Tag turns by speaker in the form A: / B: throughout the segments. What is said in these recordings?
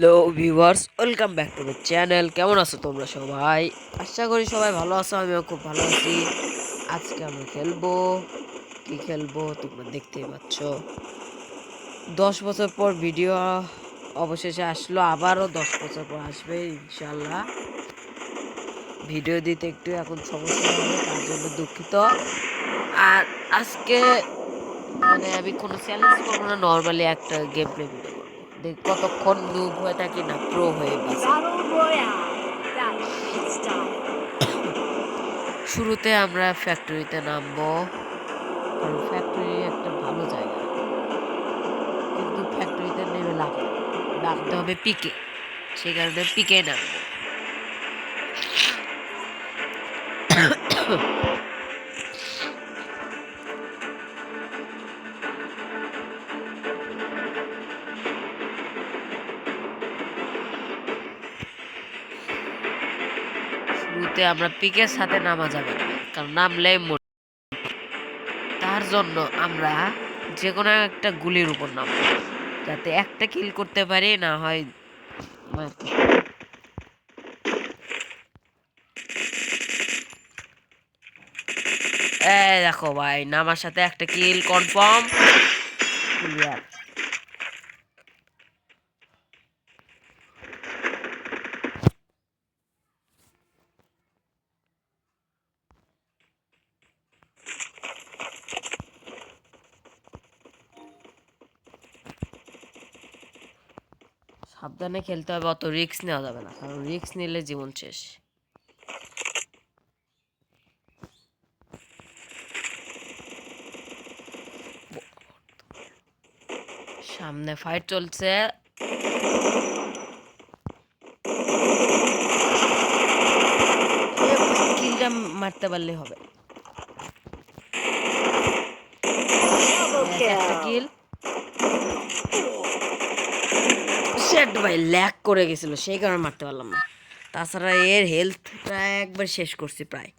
A: Hello viewers, welcome back to my channel. কেমন আছো তোমরা সবাই? আশা করি সবাই ভালো আছো, আমিও খুব ভালো আছি। আজকে আমরা খেলবো, কি খেলবো তোমরা দেখতেই পাচ্ছ। 10 বছর পর ভিডিও অবশেষে আসলো, আবারও 10 বছর পর আসবে ইনশাল্লাহ। ভিডিও দিতে একটু এখন সমস্যা হবে, তার জন্য দুঃখিত। আর আজকে আমি কোনো চ্যালেঞ্জ করবো না, নর্মালি একটা গেম প্লে ভিডিও করবো। দেখ কতক্ষণ নুব হয়ে থাকি না প্রো হয়ে বাঁচি। শুরুতে আমরা ফ্যাক্টরিতে নামবো, কারণ ফ্যাক্টরি একটা ভালো জায়গা। কিন্তু ফ্যাক্টরিতে নেমে লাভ নেই, নামতে হবে পিকে। সেই কারণে পিকে নামবো। শুরুতে আমরা পিকের সাথে নামা যাবে না, কারণ নামলে তার জন্য আমরা যে কোনো একটা গুলির উপর নামবো, যাতে একটা কিল করতে পারি, না হয় দেখো ভাই, নামার সাথে একটা কিল কনফার্ম, ক্লিয়ার। সাবধানে খেলতে হবে, অত রিস্ক নেওয়া যাবে না, কারণ রিস্ক নিলে জীবন শেষ। সামনে ফাইট চলছে, কিলটা মারতে পারলে হবে। একটা কিল। শেট ভাই, ল্যাগ করে গেছিল, সেই কারণে মারতে পারলাম না। তাছাড়া এর হেলথটা একবার শেষ করছি প্রায়।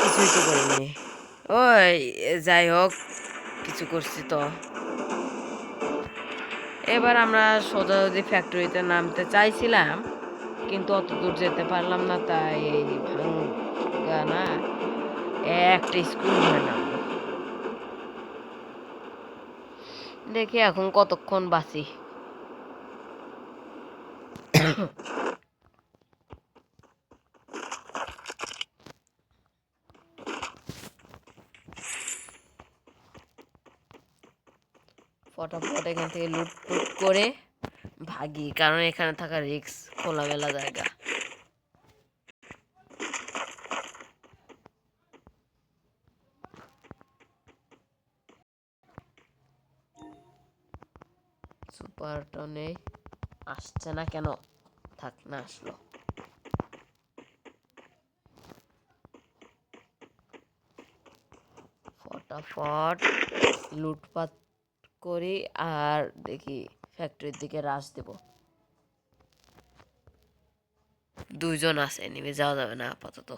A: কিছুই তো করিনি। ওই যাই হোক, কিছু করছি তো। এবার আমরা সোজাসুজি ফ্যাক্টরিতে নামতে চাইছিলাম, কিন্তু অত দূর যেতে পারলাম না, তাই এই ভাঙ্গা না একটা স্কুল ঘরে নামবো। দেখি এখন কতক্ষণ বাঁচি। ফটাফট এখান থেকে লুট টুট করে ভাগি, কারণ এখানে থাকা রিস্ক, খোলামেলা জায়গা। সুপারটা নেই, আসছে না কেন? থাক না, আসলো। ফটাফট লুটপাট করি আর দেখি ফ্যাক্টরির দিকে রাশ দেব। দুইজন আছে, নেমে যাওয়া যাবে না আপাতত,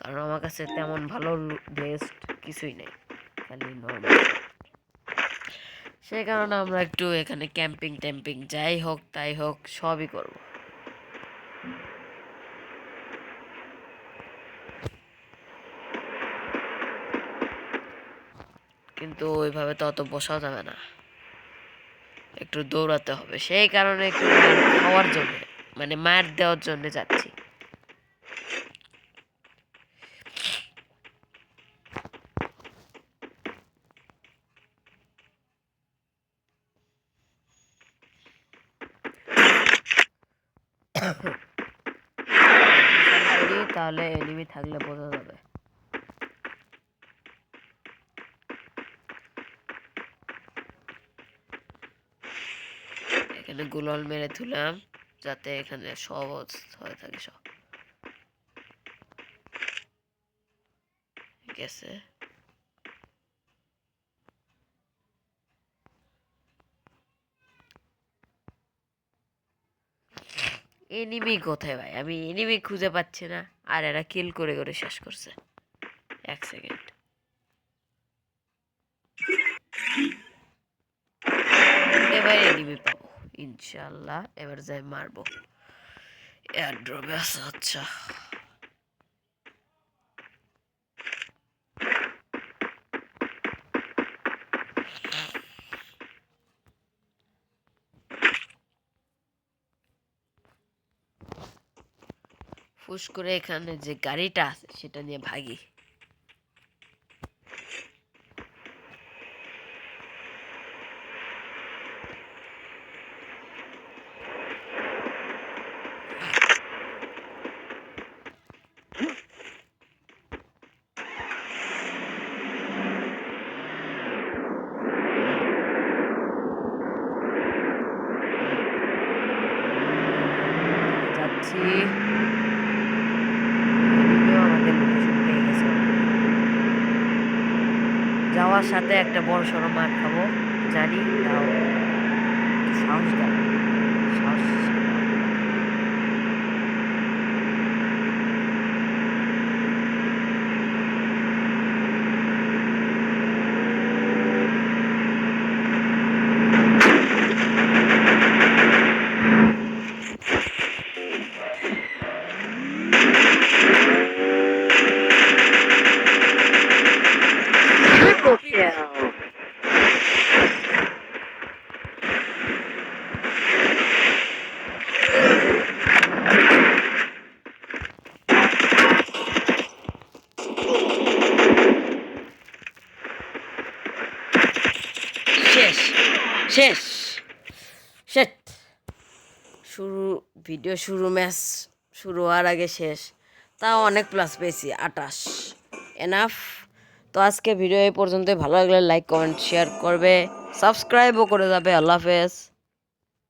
A: কারণ আমার কাছে তেমন ভালো বেস্ট কিছুই নেই, খালি নর্মাল। সেই কারণে আমরা একটু এখানে ক্যাম্পিং ট্যাম্পিং যাই হোক তাই হোক সবই করব। কিন্তু ওইভাবে তো অত বসাও যাবে না, একটু দৌড়াতে হবে। সেই কারণে একটু মার খাওয়ার জন্য, মানে মার দেওয়ার জন্য যাচ্ছি। তাহলে এনিমি থাকলে বোঝা যাবে। এখানে গুলাল মেরে তুলাম, যাতে এখানে সহজ হয়ে থাকে সব। গেছে। এনিমি কোথায় ভাই? আমি এনিমি খুঁজে পাচ্ছি না, আর এরা কিল করে করে শেষ করছে। এক সেকেন্ড। ইনশাল্লাহ এবার যাই মারবো। এয়ারড্রপে আছে, আচ্ছা ফুস করে এখানে যে গাড়িটা আছে সেটা নিয়ে ভাগি। যাচ্ছি, আমাদের লোকেশন পেয়ে গেছে। যাওয়ার সাথে একটা বড় সড়ো মার খাবো জানি, তাও সাহস দেয় সাহস।
B: Triple kill.
A: শেষ শেষ শেট শুরু, ভিডিও শুরু, ম্যাচ শুরু হওয়ার আগে শেষ। তাও অনেক প্লাস পেয়েছি, 28 এনাফ। তো আজকে ভিডিও এই পর্যন্তই। ভালো লাগলে লাইক কমেন্ট শেয়ার করবে, সাবস্ক্রাইবও করে যাবে। আল্লাহ হাফেজ।